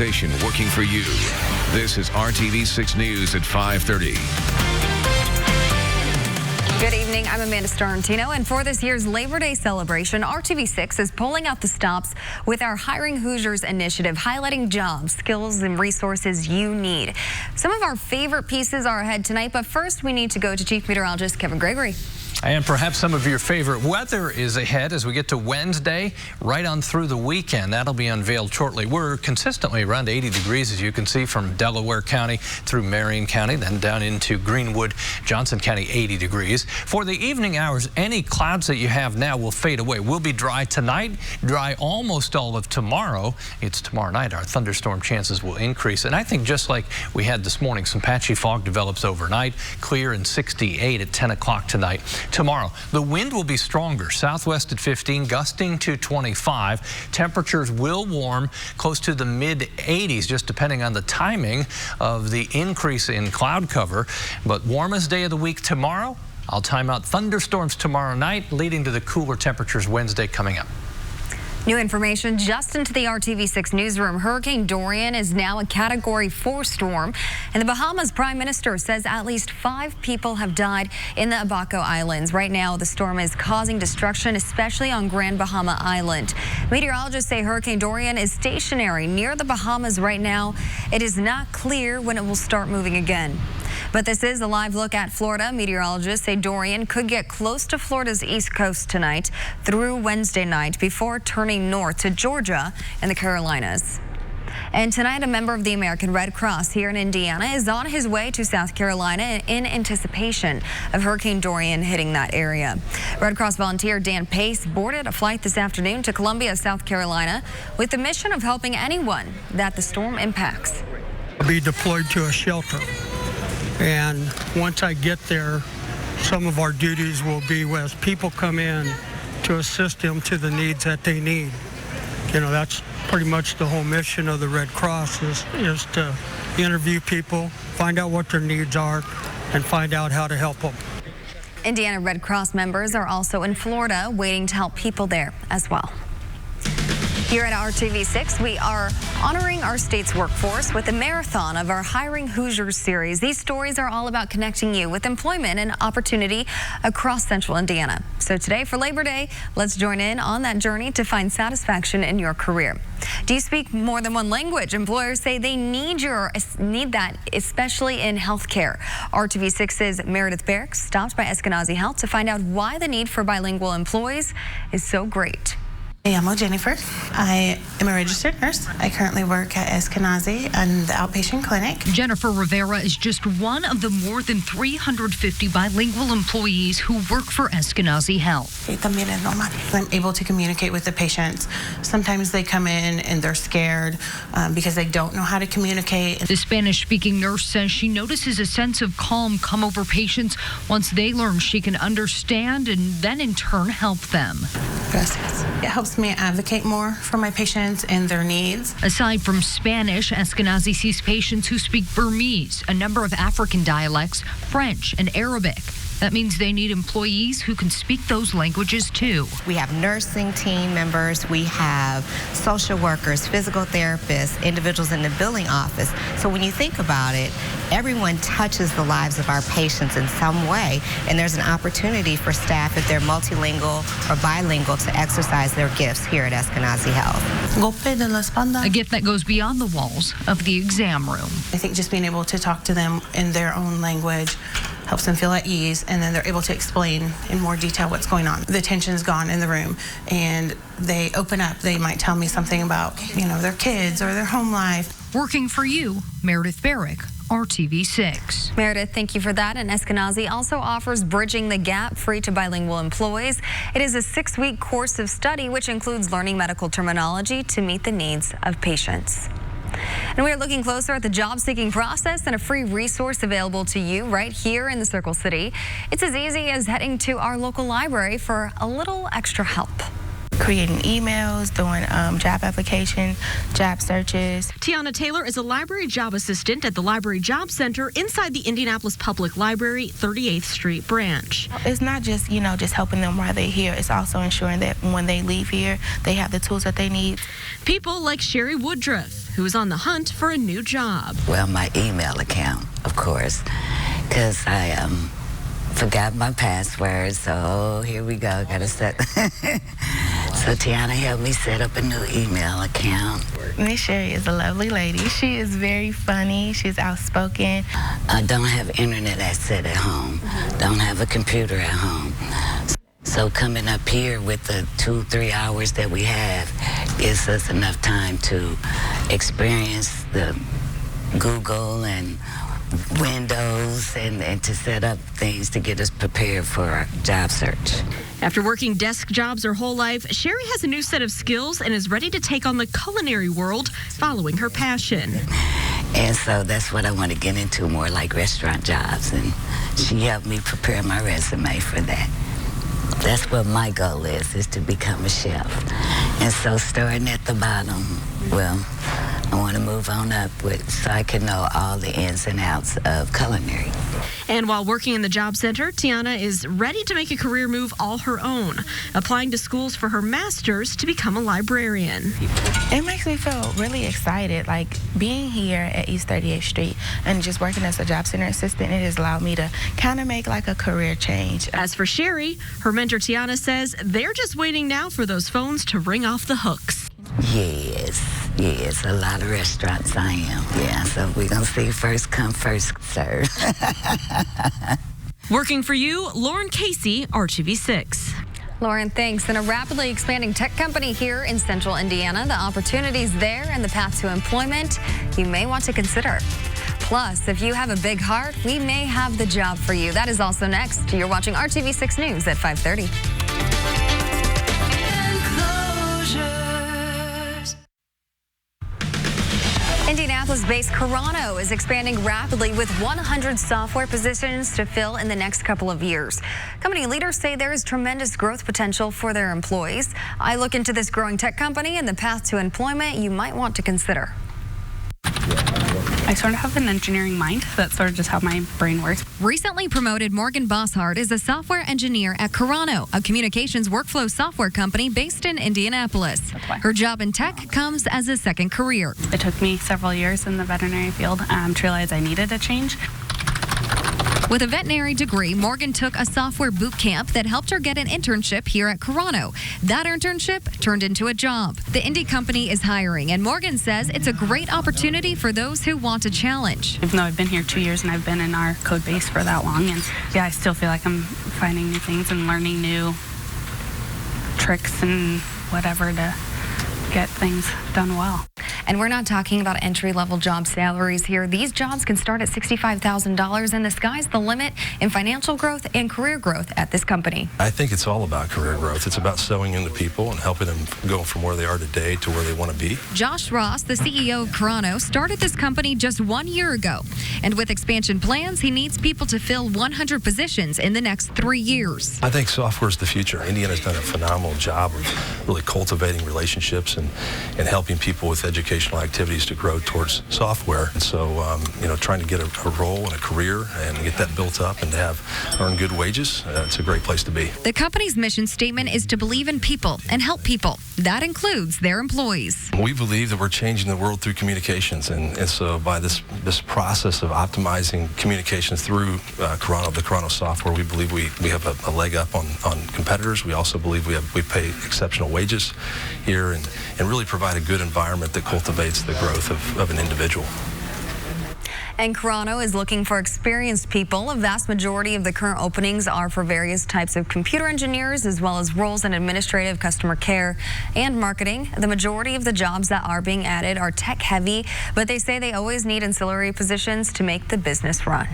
station working for you. This is RTV6 News at 5:30. Good evening, I'm Amanda Starantino, and for this year's Labor Day celebration, RTV6 is pulling out the stops with our Hiring Hoosiers initiative, highlighting jobs, skills, and resources you need. Some of our favorite pieces are ahead tonight, but first we need to go to Chief Meteorologist Kevin Gregory. And perhaps some of your favorite weather is ahead as we get to Wednesday, right on through the weekend. That'll be unveiled shortly. We're consistently around 80 degrees, as you can see, from Delaware County through Marion County, then down into Greenwood, Johnson County, 80 degrees. For the evening hours, any clouds that you have now will fade away. We'll be dry tonight, dry almost all of tomorrow. It's tomorrow night our thunderstorm chances will increase. And I think just like we had this morning, some patchy fog develops overnight, clear and 68 at 10 o'clock tonight. Tomorrow, the wind will be stronger, southwest at 15, gusting to 25. Temperatures will warm close to the mid-80s, just depending on the timing of the increase in cloud cover. But warmest day of the week tomorrow. I'll time out thunderstorms tomorrow night, leading to the cooler temperatures Wednesday coming up. New information just into the RTV6 newsroom. Hurricane Dorian is now a Category 4 storm, and the Bahamas Prime Minister says at least 5 people have died in the Abaco Islands. Right now, the storm is causing destruction, especially on Grand Bahama Island. Meteorologists say Hurricane Dorian is stationary near the Bahamas right now. It is not clear when it will start moving again. But this is a live look at Florida. Meteorologists say Dorian could get close to Florida's east coast tonight through Wednesday night before turning north to Georgia and the Carolinas. And tonight, a member of the American Red Cross here in Indiana is on his way to South Carolina in anticipation of Hurricane Dorian hitting that area. Red Cross volunteer Dan Pace boarded a flight this afternoon to Columbia, South Carolina, with the mission of helping anyone that the storm impacts. I'll be deployed to a shelter. And once I get there, some of our duties will be as people come in to assist them to the needs that they need. You know, that's pretty much the whole mission of the Red Cross is to interview people, find out what their needs are, and find out how to help them. Indiana Red Cross members are also in Florida waiting to help people there as well. Here at RTV6, we are honoring our state's workforce with a marathon of our Hiring Hoosiers series. These stories are all about connecting you with employment and opportunity across central Indiana. So today for Labor Day, let's join in on that journey to find satisfaction in your career. Do you speak more than one language? Employers say they need that, especially in healthcare. RTV6's Meredith Barrick stopped by Eskenazi Health to find out why the need for bilingual employees is so great. I am Jennifer. I am a registered nurse. I currently work at Eskenazi in the outpatient clinic. Jennifer Rivera is just one of the more than 350 bilingual employees who work for Eskenazi Health. I'm able to communicate with the patients. Sometimes they come in and they're scared because they don't know how to communicate. The Spanish-speaking nurse says she notices a sense of calm come over patients once they learn she can understand and then in turn help them. Gracias. It helps me advocate more for my patients and their needs. Aside from Spanish, Eskenazi sees patients who speak Burmese, a number of African dialects, French, and Arabic. That means they need employees who can speak those languages too. We have nursing team members, we have social workers, physical therapists, individuals in the billing office. So when you think about it, everyone touches the lives of our patients in some way, and there's an opportunity for staff, if they're multilingual or bilingual, to exercise their gifts here at Eskenazi Health. A gift that goes beyond the walls of the exam room. I think just being able to talk to them in their own language helps them feel at ease, and then they're able to explain in more detail what's going on. The tension's gone in the room, and they open up. They might tell me something about, their kids or their home life. Working for you, Meredith Barrick, RTV6. Meredith, thank you for that. And Eskenazi also offers Bridging the Gap free to bilingual employees. It is a 6-week course of study which includes learning medical terminology to meet the needs of patients. And we are looking closer at the job-seeking process and a free resource available to you right here in the Circle City. It's as easy as heading to our local library for a little extra help. Creating emails, doing job application, job searches. Tiana Taylor is a library job assistant at the Library Job Center inside the Indianapolis Public Library 38th Street branch. It's not just, just helping them while they're here. It's also ensuring that when they leave here, they have the tools that they need. People like Sherry Woodruff. who is on the hunt for a new job. Well, my email account, of course, because I forgot my password, so here we go, gotta set. So Tiana helped me set up a new email account. Miss Sherry is a lovely lady. She is very funny. She's outspoken. I don't have internet access at home. Don't have a computer at home. So coming up here with the 2-3 hours that we have gives us enough time to experience the Google and Windows and to set up things to get us prepared for our job search. After working desk jobs her whole life, Sherry has a new set of skills and is ready to take on the culinary world following her passion. And so that's what I want to get into, more like restaurant jobs. And she helped me prepare my resume for that. That's what my goal is to become a chef. And so starting at the bottom, well, I want to move on up so I can know all the ins and outs of culinary. And while working in the job center, Tiana is ready to make a career move all her own, applying to schools for her master's to become a librarian. It makes me feel really excited, like being here at East 38th Street and just working as a job center assistant. It has allowed me to kind of make like a career change. As for Sherry, her mentor Tiana says they're just waiting now for those phones to ring off the hooks. Yes, a lot of restaurants I am. Yeah, so we're going to see first come, first serve. Working for you, Lauren Casey, RTV6. Lauren, thanks. In a rapidly expanding tech company here in central Indiana, the opportunities there and the path to employment you may want to consider. Plus, if you have a big heart, we may have the job for you. That is also next. You're watching RTV6 News at 5:30. Indianapolis-based Carano is expanding rapidly with 100 software positions to fill in the next couple of years. Company leaders say there is tremendous growth potential for their employees. I look into this growing tech company and the path to employment you might want to consider. I sort of have an engineering mind. That's sort of just how my brain works. Recently promoted Morgan Bosshart is a software engineer at Carano, a communications workflow software company based in Indianapolis. Her job in tech comes as a second career. It took me several years in the veterinary field to realize I needed a change. With a veterinary degree, Morgan took a software boot camp that helped her get an internship here at Carano. That internship turned into a job. The Indy company is hiring, and Morgan says it's a great opportunity for those who want a challenge. Even though I've been here 2 years and I've been in our code base for that long, and yeah, I still feel like I'm finding new things and learning new tricks and whatever to get things done well. And we're not talking about entry-level job salaries here. These jobs can start at $65,000, and the sky's the limit in financial growth and career growth at this company. I think it's all about career growth. It's about sewing into people and helping them go from where they are today to where they want to be. Josh Ross, the CEO of Carano, started this company just 1 year ago. And with expansion plans, he needs people to fill 100 positions in the next 3 years. I think software is the future. Indiana's done a phenomenal job of really cultivating relationships and helping people with educational activities to grow towards software. And so, trying to get a role and a career and get that built up and to earn good wages, it's a great place to be. The company's mission statement is to believe in people and help people. That includes their employees. We believe that we're changing the world through communications. And so by this process of optimizing communications through Carano, the Carano software, we believe we have a leg up on competitors. We also believe we pay exceptional wages here and really provide a good environment that cultivates the growth of an individual. And Carano is looking for experienced people. A vast majority of the current openings are for various types of computer engineers, as well as roles in administrative, customer care, and marketing. The majority of the jobs that are being added are tech heavy, but they say they always need ancillary positions to make the business run.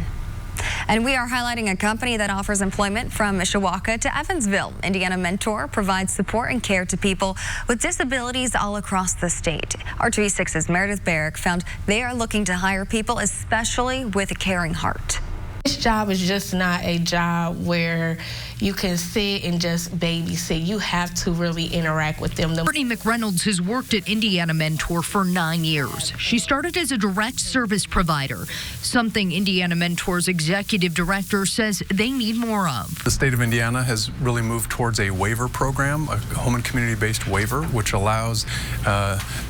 And we are highlighting a company that offers employment from Mishawaka to Evansville. Indiana Mentor provides support and care to people with disabilities all across the state. RTV6's Meredith Barrick found they are looking to hire people, especially with a caring heart. This job is just not a job where you can sit and just babysit. You have to really interact with them. Brittany McReynolds has worked at Indiana Mentor for 9 years. She started as a direct service provider, something Indiana Mentor's executive director says they need more of. The state of Indiana has really moved towards a waiver program, a home and community-based waiver, which allows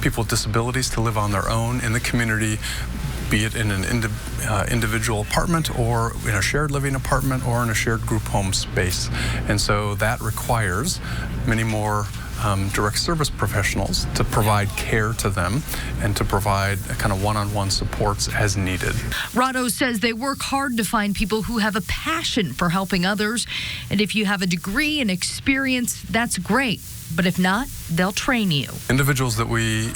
people with disabilities to live on their own in the community, be it in an individual apartment or in a shared living apartment or in a shared group home space. And so that requires many more direct service professionals to provide care to them and to provide a kind of one-on-one supports as needed. Rado says they work hard to find people who have a passion for helping others. And if you have a degree and experience, that's great. But if not, they'll train you. Individuals that we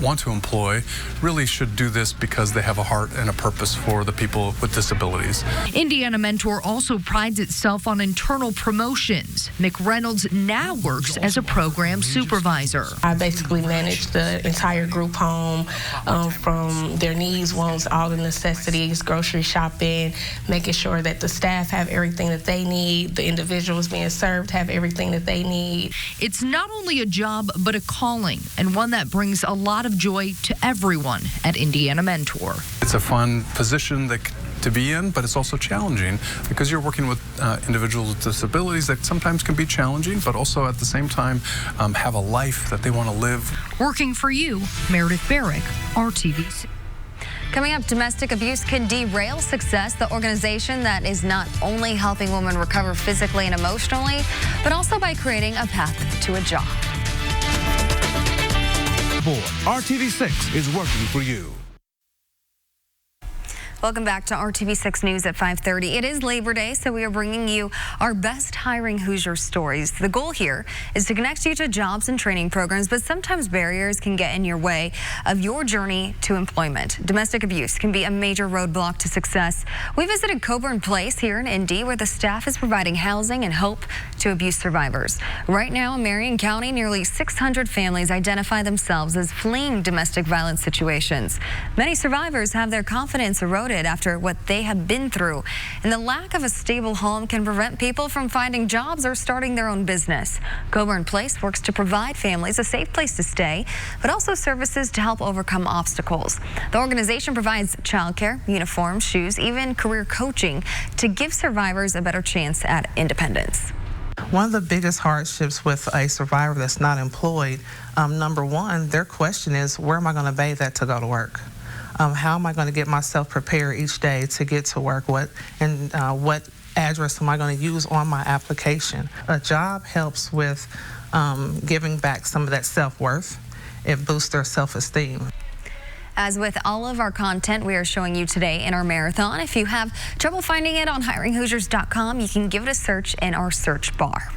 want to employ really should do this because they have a heart and a purpose for the people with disabilities. Indiana Mentor also prides itself on internal promotions. McReynolds now works as a program supervisor. I basically manage the entire group home from their needs, wants, all the necessities, grocery shopping, making sure that the staff have everything that they need, the individuals being served have everything that they need. It's not only a job, but a calling, and one that brings a lot of joy to everyone at Indiana Mentor. It's a fun position to be in, but it's also challenging because you're working with individuals with disabilities that sometimes can be challenging, but also at the same time have a life that they want to live. Working for you, Meredith Barrick, RTV6. Coming up, domestic abuse can derail success, the organization that is not only helping women recover physically and emotionally, but also by creating a path to a job. RTV6 is working for you. Welcome back to RTV6 News at 5:30. It is Labor Day, so we are bringing you our best hiring Hoosier stories. The goal here is to connect you to jobs and training programs, but sometimes barriers can get in your way of your journey to employment. Domestic abuse can be a major roadblock to success. We visited Coburn Place here in Indy, where the staff is providing housing and hope to abuse survivors. Right now in Marion County, nearly 600 families identify themselves as fleeing domestic violence situations. Many survivors have their confidence eroded after what they have been through, and the lack of a stable home can prevent people from finding jobs or starting their own business. Coburn Place works to provide families a safe place to stay, but also services to help overcome obstacles. The organization provides childcare, uniforms, shoes, even career coaching to give survivors a better chance at independence. One of the biggest hardships with a survivor that's not employed, number one, their question is, where am I going to bathe at to go to work? How am I going to get myself prepared each day to get to work? What address am I going to use on my application? A job helps with giving back some of that self-worth. It boosts their self-esteem. As with all of our content we are showing you today in our marathon, if you have trouble finding it on hiringhoosiers.com, you can give it a search in our search bar.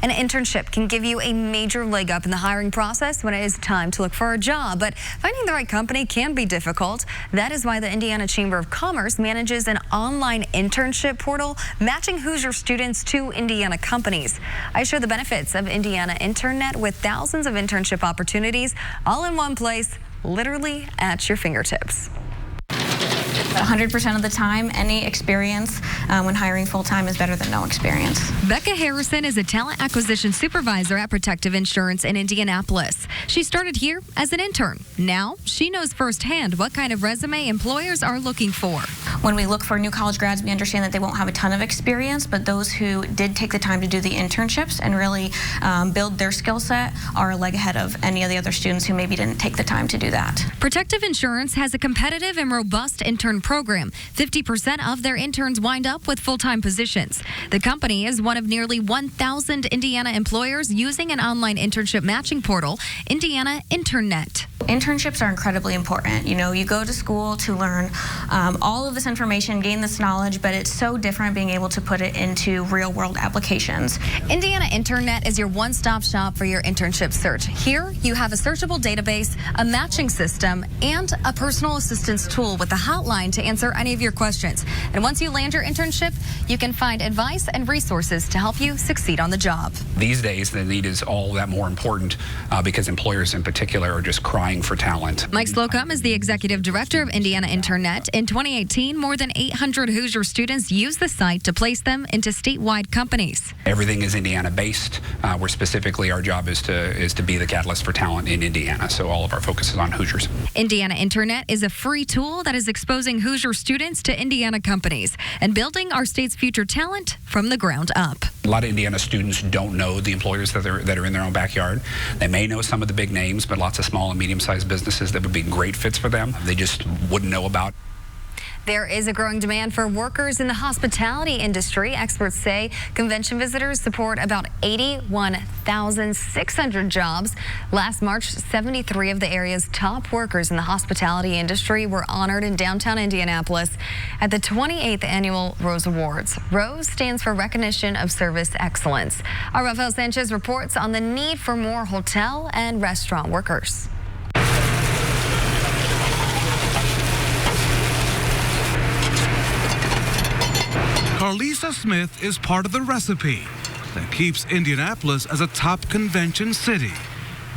An internship can give you a major leg up in the hiring process when it is time to look for a job, but finding the right company can be difficult. That is why the Indiana Chamber of Commerce manages an online internship portal matching Hoosier students to Indiana companies. I share the benefits of Indiana InternNet with thousands of internship opportunities all in one place, literally at your fingertips. 100% of the time, any experience when hiring full-time is better than no experience. Becca Harrison is a talent acquisition supervisor at Protective Insurance in Indianapolis. She started here as an intern. Now, she knows firsthand what kind of resume employers are looking for. When we look for new college grads, we understand that they won't have a ton of experience, but those who did take the time to do the internships and really build their skill set are a leg ahead of any of the other students who maybe didn't take the time to do that. Protective Insurance has a competitive and robust intern program. 50% of their interns wind up with full-time positions. The company is one of nearly 1,000 Indiana employers using an online internship matching portal, Indiana InternNet. Internships are incredibly important. You know, you go to school to learn all of this information, gain this knowledge, but it's so different being able to put it into real-world applications. Indiana InternNet is your one-stop shop for your internship search. Here, you have a searchable database, a matching system, and a personal assistance tool with a hotline to answer any of your questions. And once you land your internship, you can find advice and resources to help you succeed on the job. These days, the need is all that more important because employers in particular are just crying vying for talent. Mike Slocum is the executive director of Indiana Internet. In 2018, more than 800 Hoosier students used the site to place them into statewide companies. Everything is Indiana-based. Where specifically our job is to be the catalyst for talent in Indiana. So all of our focus is on Hoosiers. Indiana Internet is a free tool that is exposing Hoosier students to Indiana companies and building our state's future talent from the ground up. A lot of Indiana students don't know the employers that are in their own backyard. They may know some of the big names, but lots of small and medium-sized businesses that would be great fits for them, they just wouldn't know about. There is a growing demand for workers in the hospitality industry. Experts say convention visitors support about 81,600 jobs. Last March, 73 of the area's top workers in the hospitality industry were honored in downtown Indianapolis at the 28th Annual Rose Awards. Rose stands for Recognition of Service Excellence. Our Rafael Sanchez reports on the need for more hotel and restaurant workers. Carlisa Smith is part of the recipe that keeps Indianapolis as a top convention city.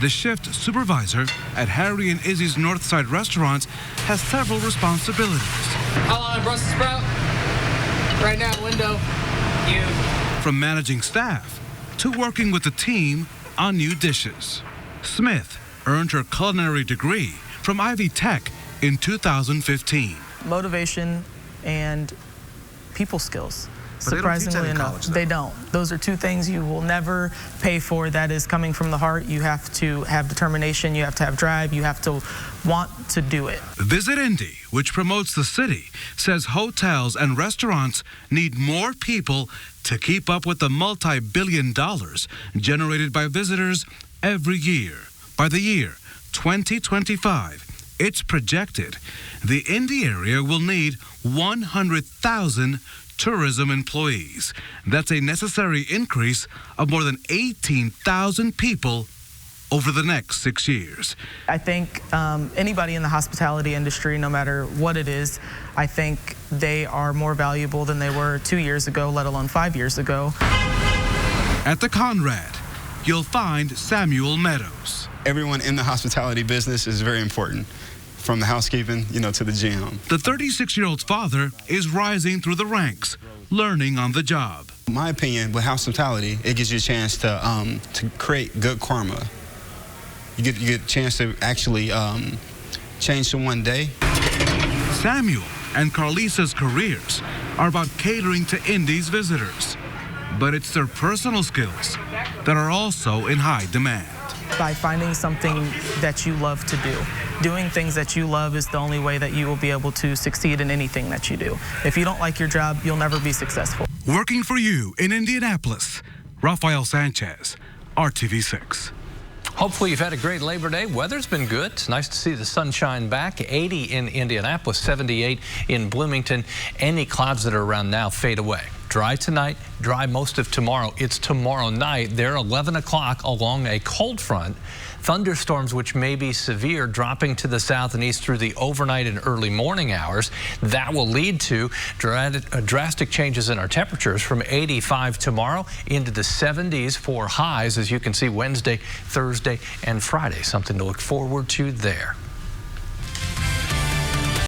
The shift supervisor at Harry and Izzy's Northside restaurants has several responsibilities. How long, Brussels sprout? Right now, window. You. From managing staff to working with the team on new dishes. Smith earned her culinary degree from Ivy Tech in 2015. Motivation and people skills. But Surprisingly enough, they don't. Those are two things you will never pay for. That is coming from the heart. You have to have determination, you have to have drive, you have to want to do it. Visit Indy, which promotes the city, says hotels and restaurants need more people to keep up with the multi-billion dollars generated by visitors every year. By the year 2025, it's projected the Indy area will need 100,000 tourism employees. That's a necessary increase of more than 18,000 people over the next 6 years. I think anybody in the hospitality industry, no matter what it is, I think they are more valuable than they were 2 years ago, let alone 5 years ago. At the Conrad, you'll find Samuel Meadows. Everyone in the hospitality business is very important, from the housekeeping, to the gym. The 36-year-old's father is rising through the ranks, learning on the job. In my opinion, with hospitality, it gives you a chance to create good karma. You get a chance to actually change someone's day. Samuel and Carlisa's careers are about catering to Indy's visitors, but it's their personal skills that are also in high demand. By finding something that you love to do. Doing things that you love is the only way that you will be able to succeed in anything that you do. If you don't like your job, you'll never be successful. Working for you in Indianapolis, Rafael Sanchez, RTV6. Hopefully you've had a great Labor Day. Weather's been good. It's nice to see the sunshine back. 80 in Indianapolis, 78 in Bloomington. Any clouds that are around now fade away. Dry tonight, dry most of tomorrow. It's tomorrow night. They're 11 o'clock along a cold front. Thunderstorms, which may be severe, dropping to the south and east through the overnight and early morning hours. That will lead to drastic changes in our temperatures from 85 tomorrow into the 70s for highs, as you can see Wednesday, Thursday, and Friday. Something to look forward to there.